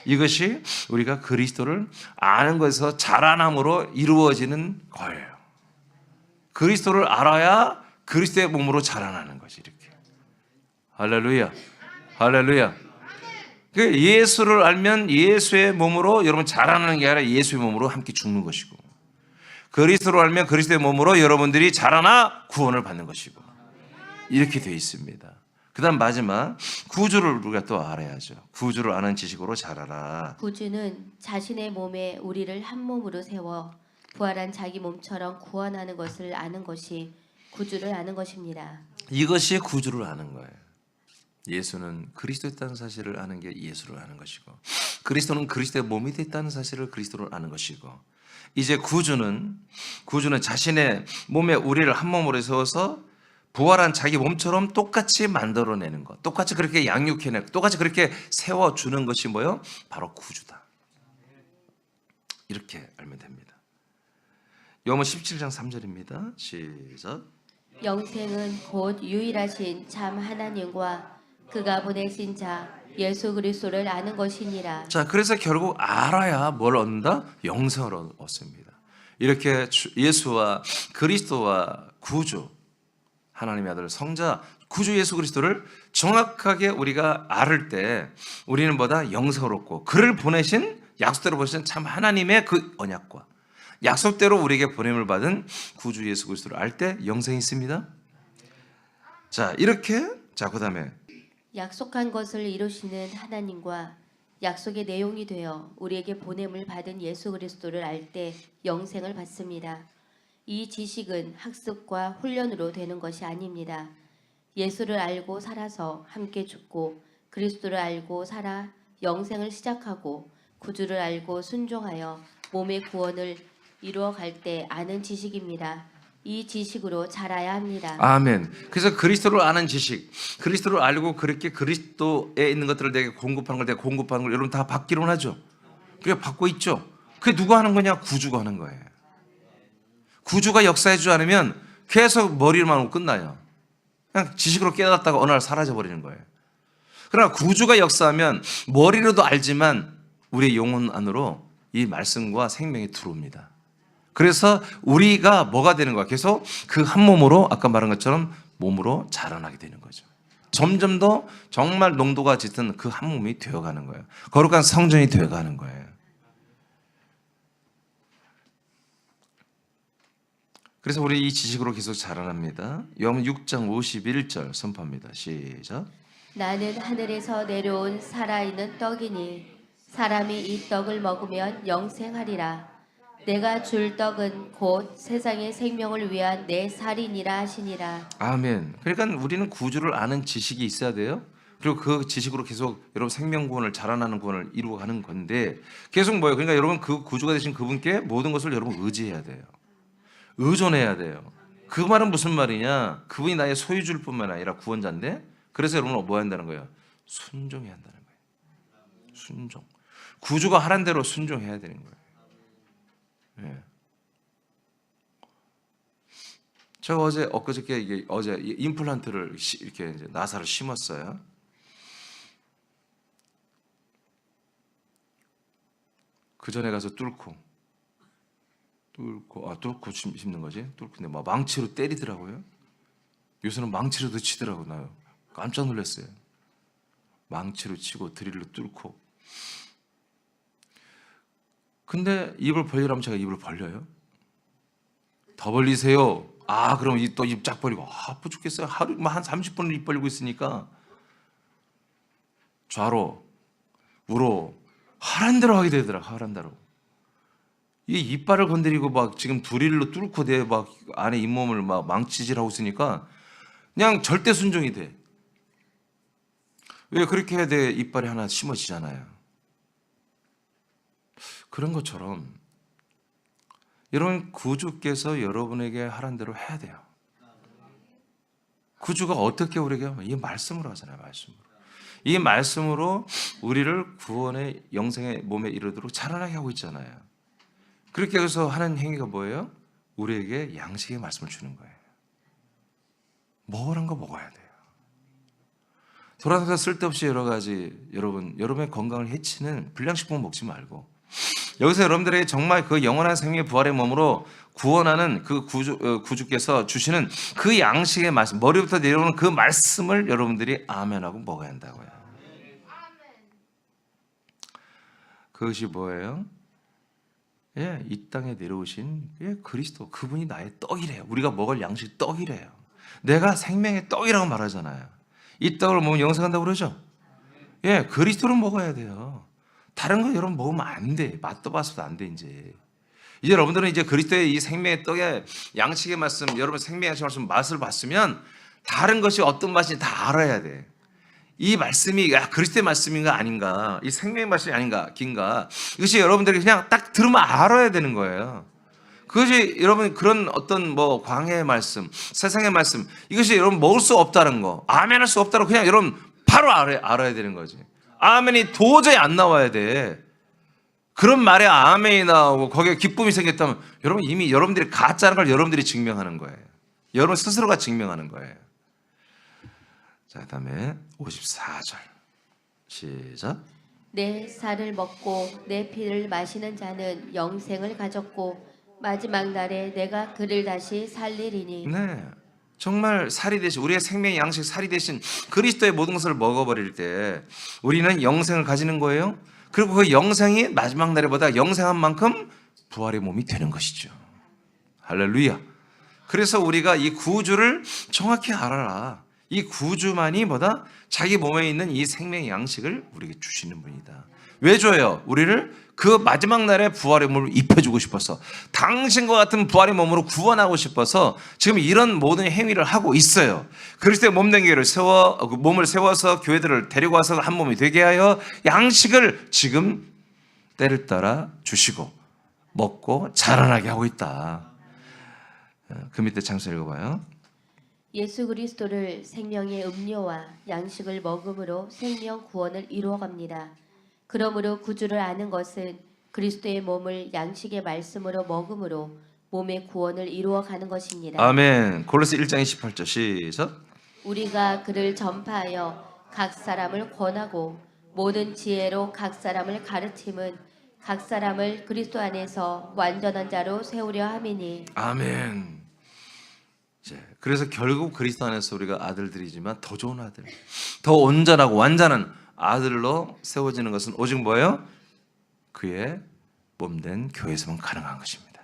이것이 우리가 그리스도를 아는 것에서 자라남으로 이루어지는 거예요. 그리스도를 알아야 그리스도의 몸으로 자라나는 것이 이렇게. 할렐루야. 할렐루야. 예수를 알면 예수의 몸으로 여러분 자라나는 게 아니라 예수의 몸으로 함께 죽는 것이고, 그리스도를 알면 그리스도의 몸으로 여러분들이 자라나 구원을 받는 것이고, 이렇게 되어 있습니다. 그 다음 마지막 구주를 우리가 또 알아야죠. 구주를 아는 지식으로 자라라.
구주는 자신의 몸에 우리를 한 몸으로 세워 부활한 자기 몸처럼 구원하는 것을 아는 것이 구주를 아는 것입니다.
이것이 구주를 아는 거예요. 예수는 그리스도였다는 사실을 아는 게 예수를 아는 것이고, 그리스도는 그리스도의 몸이 됐다는 사실을 그리스도를 아는 것이고, 이제 구주는 자신의 몸에 우리를 한 몸으로 세워서 부활한 자기 몸처럼 똑같이 만들어내는 것, 똑같이 그렇게 양육해내고 똑같이 그렇게 세워주는 것이 뭐예요? 바로 구주다. 이렇게 알면 됩니다. 요한복음 17장 3절입니다. 시작.
영생은 곧 유일하신 참 하나님과 그가 보내신 자 예수 그리스도를 아는 것이니라.
자, 그래서 결국 알아야 뭘 얻는다? 영생을 얻습니다. 이렇게 예수와 그리스도와 구주, 하나님의 아들 성자 구주 예수 그리스도를 정확하게 우리가 알을 때 우리는 뭐다? 영생을 얻고, 그를 보내신 약속대로 보내신 참 하나님의 그 언약과 약속대로 우리에게 보냄을 받은 구주 예수 그리스도를 알 때 영생이 있습니다. 자, 이렇게, 자, 그 다음에
약속한 것을 이루시는 하나님과 약속의 내용이 되어 우리에게 보냄을 받은 예수 그리스도를 알 때 영생을 받습니다. 이 지식은 학습과 훈련으로 되는 것이 아닙니다. 예수를 알고 살아서 함께 죽고, 그리스도를 알고 살아 영생을 시작하고, 구주를 알고 순종하여 몸의 구원을 이루어갈 때 아는 지식입니다. 이 지식으로 자라야 합니다.
아멘. 그래서 그리스도를 아는 지식, 그리스도를 알고 그렇게 그리스도에 있는 것들을 내게 공급하는 걸, 내가 공급하는 걸 여러분 다 받기로 하죠. 그래 받고 있죠. 그게 누가 하는 거냐? 구주가 하는 거예요. 구주가 역사해 주지 않으면 계속 머리만 하고 끝나요. 그냥 지식으로 깨닫다가 어느 날 사라져 버리는 거예요. 그러나 구주가 역사하면 머리로도 알지만 우리의 영혼 안으로 이 말씀과 생명이 들어옵니다. 그래서 우리가 뭐가 되는 거야? 계속 그 한 몸으로 아까 말한 것처럼 몸으로 자라나게 되는 거죠. 점점 더 정말 농도가 짙은 그 한 몸이 되어가는 거예요. 거룩한 성전이 되어가는 거예요. 그래서 우리 이 지식으로 계속 자라납니다. 요한복음 6장 51절 선포합니다. 시작.
나는 하늘에서 내려온 살아있는 떡이니 사람이 이 떡을 먹으면 영생하리라. 내가 줄 떡은 곧 세상의 생명을 위한 내 살이니라 하시니라.
아멘. 그러니까 우리는 구주를 아는 지식이 있어야 돼요. 그리고 그 지식으로 계속 여러분 생명 구원을 자라나는 구원을 이루어가는 건데 계속 뭐예요? 그러니까 여러분 그 구주가 되신 그분께 모든 것을 여러분 의지해야 돼요. 의존해야 돼요. 그 말은 무슨 말이냐? 그분이 나의 소유주일 뿐만 아니라 구원자인데 그래서 여러분은 뭐 한다는 거예요? 순종해야 한다는 거예요. 순종. 구주가 하란 대로 순종해야 되는 거예요. 예. 제가 엊그저께 어제 임플란트를 이렇게 이제 나사를 심었어요. 그 전에 가서 뚫고 심는 거지. 근데 막 망치로 때리더라고요. 요새는 망치로도 치더라고 나요. 깜짝 놀랐어요. 망치로 치고 드릴로 뚫고. 근데 입을 벌리라면 제가 입을 벌려요? 더 벌리세요. 그럼 또 입 쫙 벌리고 아파 죽겠어요. 하루 한 30분을 입 벌리고 있으니까 좌로 우로 하란 대로 하게 되더라. 하란 대로. 이 이빨을 건드리고 막 지금 드릴로 뚫고 내 막 안에 잇몸을 막 망치질하고 있으니까 그냥 절대 순종이 돼. 왜 그렇게 해야 돼? 이빨이 하나 심어지잖아요. 그런 것처럼 여러분 구주께서 여러분에게 하란 대로 해야 돼요. 구주가 어떻게 우리에게 하면 이 말씀으로 하잖아요. 말씀으로. 이 말씀으로 우리를 구원의 영생의 몸에 이르도록 자라나게 하고 있잖아요. 그렇게 해서 하는 행위가 뭐예요? 우리에게 양식의 말씀을 주는 거예요. 먹으란 거 먹어야 돼요. 돌아다녀 쓸데없이 여러 가지 여러분의 건강을 해치는 불량식품 먹지 말고 여기서 여러분들에게 정말 그 영원한 생명의 부활의 몸으로 구원하는 그 구주께서 주시는 그 양식의 말씀, 머리부터 내려오는 그 말씀을 여러분들이 아멘하고 먹어야 한다고요. 그것이 뭐예요? 이 땅에 내려오신 그리스도, 그분이 나의 떡이래요. 우리가 먹을 양식 떡이래요. 내가 생명의 떡이라고 말하잖아요. 이 떡을 먹으면 영생한다고 그러죠? 그리스도를 먹어야 돼요. 다른 거 여러분 먹으면 안 돼. 맛도 봐서도 안 돼, 이제 여러분들은 이제 그리스도의 이 생명의 떡의 양식의 말씀, 여러분 생명의 양식의 말씀 맛을 봤으면 다른 것이 어떤 맛인지 다 알아야 돼. 이 말씀이 그리스도의 말씀인가 아닌가, 이 생명의 말씀이 아닌가 긴가, 이것이 여러분들이 그냥 딱 들으면 알아야 되는 거예요. 그것이 여러분 그런 어떤 뭐 광야의 말씀, 세상의 말씀, 이것이 여러분 먹을 수 없다는 거, 아멘할 수 없다는 거 그냥 여러분 바로 알아야 되는 거지. 아멘이 도저히 안 나와야 돼. 그런 말에 아멘이 나오고 거기에 기쁨이 생겼다면 여러분 이미 여러분들이 가짜라는 걸 여러분들이 증명하는 거예요. 여러분 스스로가 증명하는 거예요. 자, 그다음에 54절 시작.
내 살을 먹고 내 피를 마시는 자는 영생을 가졌고 마지막 날에 내가 그를 다시 살리리니.
네, 정말 살이 되신 우리의 생명의 양식 살이 되신 그리스도의 모든 것을 먹어버릴 때 우리는 영생을 가지는 거예요. 그리고 그 영생이 마지막 날에보다 영생한 만큼 부활의 몸이 되는 것이죠. 할렐루야. 그래서 우리가 이 구주를 정확히 알아라. 이 구주만이 뭐다? 자기 몸에 있는 이 생명의 양식을 우리에게 주시는 분이다. 왜 줘요? 우리를 그 마지막 날에 부활의 몸을 입혀주고 싶어서, 당신과 같은 부활의 몸으로 구원하고 싶어서 지금 이런 모든 행위를 하고 있어요. 그리스도의 몸된 교회를 몸을 세워서 교회들을 데리고 와서 한 몸이 되게 하여 양식을 지금 때를 따라 주시고 먹고 자라나게 하고 있다. 그 밑에 창세 읽어봐요.
예수 그리스도를 생명의 음료와 양식을 먹음으로 생명 구원을 이루어갑니다. 그러므로 구주를 아는 것은 그리스도의 몸을 양식의 말씀으로 먹음으로 몸의 구원을 이루어가는 것입니다.
아멘. 골로새 1장 28절 시작.
우리가 그를 전파하여 각 사람을 권하고 모든 지혜로 각 사람을 가르침은 각 사람을 그리스도 안에서 완전한 자로 세우려 함이니.
아멘. 그래서 결국 그리스도 안에서 우리가 아들들이지만 더 좋은 아들, 더 온전하고 완전한 아들로 세워지는 것은 오직 뭐예요? 그의 몸된 교회에서만 가능한 것입니다.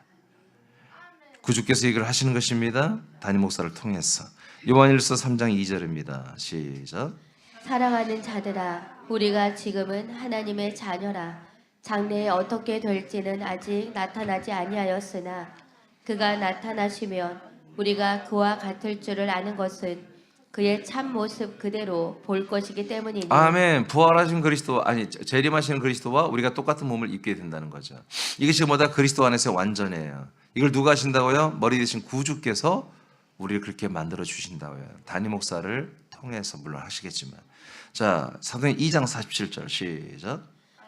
구주께서 이걸 하시는 것입니다. 담임 목사를 통해서. 요한일서 3장 2절입니다. 시작.
사랑하는 자들아, 우리가 지금은 하나님의 자녀라. 장래에 어떻게 될지는 아직 나타나지 아니하였으나 그가 나타나시면 우리가 그와 같을 줄을 아는 것은 그의 참 모습 그대로 볼 것이기 때문이니.
아멘. 부활하신 그리스도, 아니 재림하시는 그리스도와 우리가 똑같은 몸을 입게 된다는 거죠. 이것이 뭐다? 그리스도 안에서 완전해요. 이걸 누가 하신다고요? 머리 되신 구주께서 우리를 그렇게 만들어 주신다고요. 담임 목사를 통해서 물론 하시겠지만. 자, 사도행 2장 47절 시작.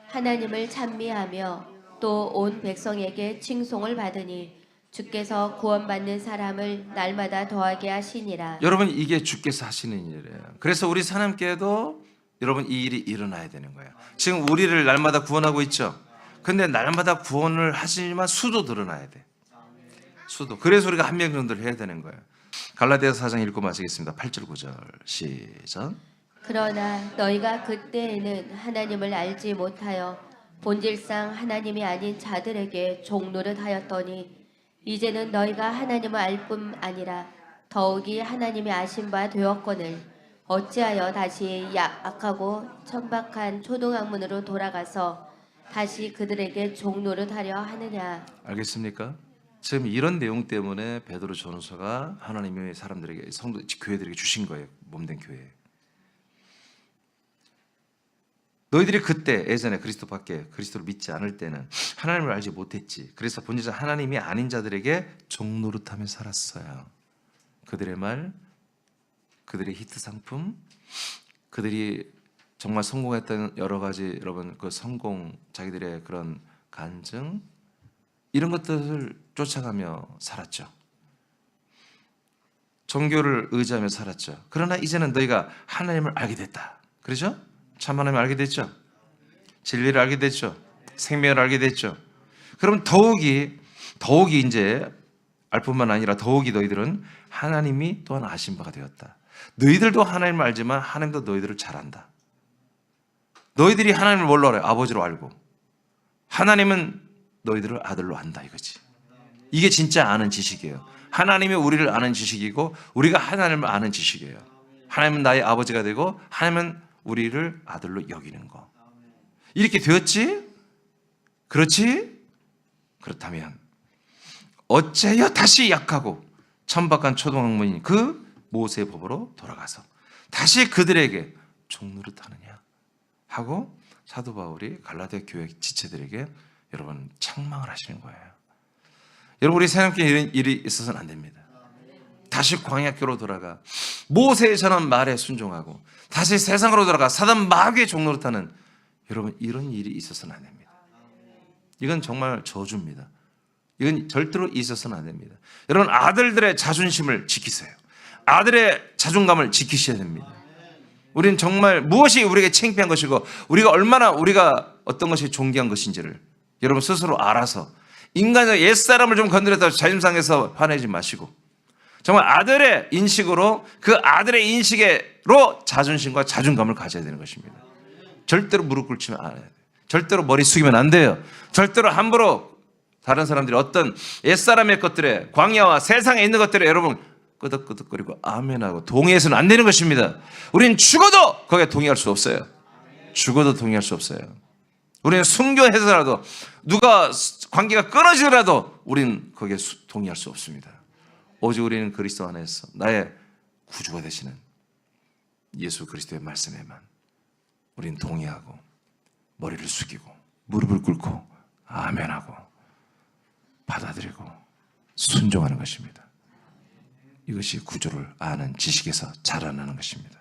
하나님을 찬미하며 또 온 백성에게 칭송을 받으니 주께서 구원받는 사람을 날마다 더하게 하시니라.
여러분, 이게 주께서 하시는 일이에요. 그래서 우리 사람께도 여러분 이 일이 일어나야 되는 거예요. 지금 우리를 날마다 구원하고 있죠. 근데 날마다 구원을 하시지만 수도 늘어나야 돼. 수도. 그래서 우리가 한 명 정도를 해야 되는 거예요. 갈라디아서 4장 읽고 마치겠습니다. 8절 9절 시작.
그러나 너희가 그때에는 하나님을 알지 못하여 본질상 하나님이 아닌 자들에게 종노릇하였더니 이제는 너희가 하나님을 알 뿐 아니라 더욱이 하나님이 아신 바 되었거늘 어찌하여 다시 악하고 천박한 초등학문으로 돌아가서 다시 그들에게 종노릇하려 하느냐.
알겠습니까? 지금 이런 내용 때문에 베드로 전후서가 하나님의 사람들에게, 성도 교회들에게 주신 거예요. 몸된 교회. 너희들이 그때 예전에 그리스도밖에 그리스도를 믿지 않을 때는 하나님을 알지 못했지. 그래서 본질상 하나님이 아닌 자들에게 종노릇하며 살았어요. 그들의 말, 그들의 히트 상품, 그들이 정말 성공했던 여러 가지 여러분 그 성공, 자기들의 그런 간증 이런 것들을 쫓아가며 살았죠. 종교를 의지하며 살았죠. 그러나 이제는 너희가 하나님을 알게 됐다. 그렇죠? 참 하나님을 알게 됐죠. 진리를 알게 됐죠. 생명을 알게 됐죠. 그럼 더욱이 이제 알 뿐만 아니라 더욱이 너희들은 하나님이 또한 아신 바가 되었다. 너희들도 하나님을 알지만 하나님도 너희들을 잘 안다. 너희들이 하나님을 뭘로 알아요? 아버지로 알고. 하나님은 너희들을 아들로 안다 이거지. 이게 진짜 아는 지식이에요. 하나님이 우리를 아는 지식이고 우리가 하나님을 아는 지식이에요. 하나님은 나의 아버지가 되고 하나님은 우리를 아들로 여기는 거. 이렇게 되었지? 그렇지? 그렇다면 어째여 다시 약하고 천박한 초등학문인 그 모세의 법으로 돌아가서 다시 그들에게 종노릇하느냐 하고 사도 바울이 갈라디아 교회 지체들에게 여러분 책망을 하시는 거예요. 여러분 우리 새롭게 이런 일이 있어서는 안 됩니다. 다시 광야교로 돌아가 모세의 전한 말에 순종하고 다시 세상으로 돌아가 사단 마귀의 종노릇하는 여러분 이런 일이 있어서는 안 됩니다. 이건 정말 저주입니다. 이건 절대로 있어서는 안 됩니다. 여러분 아들들의 자존심을 지키세요. 아들의 자존감을 지키셔야 됩니다. 우리는 정말 무엇이 우리에게 창피한 것이고 우리가 얼마나 우리가 어떤 것이 존귀한 것인지를 여러분 스스로 알아서 인간의 옛사람을 좀 건드렸다고 자존심상해서 화내지 마시고 정말 아들의 인식으로 그 아들의 인식으로 자존심과 자존감을 가져야 되는 것입니다. 절대로 무릎 꿇지면 안 해요. 절대로 머리 숙이면 안 돼요. 절대로 함부로 다른 사람들이 어떤 옛사람의 것들에 광야와 세상에 있는 것들에 여러분 끄덕끄덕거리고 아멘하고 동의해서는 안 되는 것입니다. 우리는 죽어도 거기에 동의할 수 없어요. 죽어도 동의할 수 없어요. 우리는 순교해서라도 누가 관계가 끊어지더라도 우리는 거기에 동의할 수 없습니다. 오직 우리는 그리스도 안에서 나의 구주가 되시는 예수 그리스도의 말씀에만 우리는 동의하고 머리를 숙이고 무릎을 꿇고 아멘하고 받아들이고 순종하는 것입니다. 이것이 구주를 아는 지식에서 자라나는 것입니다.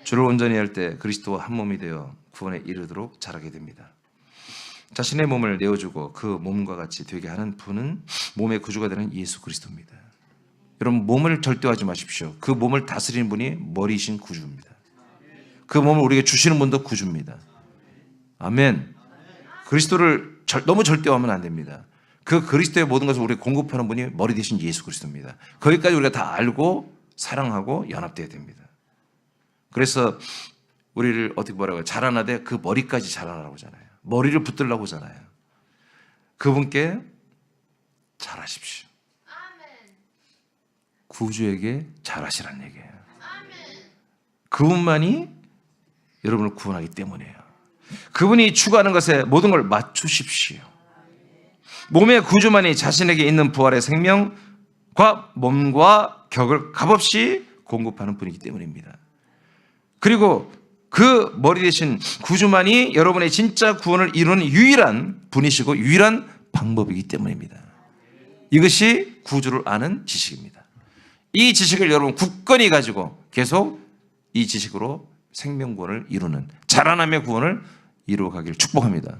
주를 온전히 할 때 그리스도와 한 몸이 되어 구원에 이르도록 자라게 됩니다. 자신의 몸을 내어주고 그 몸과 같이 되게 하는 분은 몸의 구주가 되는 예수 그리스도입니다. 여러분 몸을 절대화하지 마십시오. 그 몸을 다스리는 분이 머리이신 구주입니다. 그 몸을 우리에게 주시는 분도 구주입니다. 아멘. 그리스도를 너무 절대화하면 안 됩니다. 그 그리스도의 모든 것을 우리에게 공급하는 분이 머리 대신 예수 그리스도입니다. 거기까지 우리가 다 알고 사랑하고 연합되어야 됩니다. 그래서 우리를 어떻게 뭐라고요? 자라나되 그 머리까지 자라나라고 하잖아요. 머리를 붙들라고 하잖아요. 그분께 잘하십시오. 구주에게 잘하시라는 얘기예요. 그분만이 여러분을 구원하기 때문이에요. 그분이 추구하는 것에 모든 걸 맞추십시오. 몸의 구주만이 자신에게 있는 부활의 생명과 몸과 격을 값없이 공급하는 분이기 때문입니다. 그리고 그 머리 대신 구주만이 여러분의 진짜 구원을 이루는 유일한 분이시고 유일한 방법이기 때문입니다. 이것이 구주를 아는 지식입니다. 이 지식을 여러분 굳건히 가지고 계속 이 지식으로 생명구원을 이루는 자라남의 구원을 이루어가기를 축복합니다.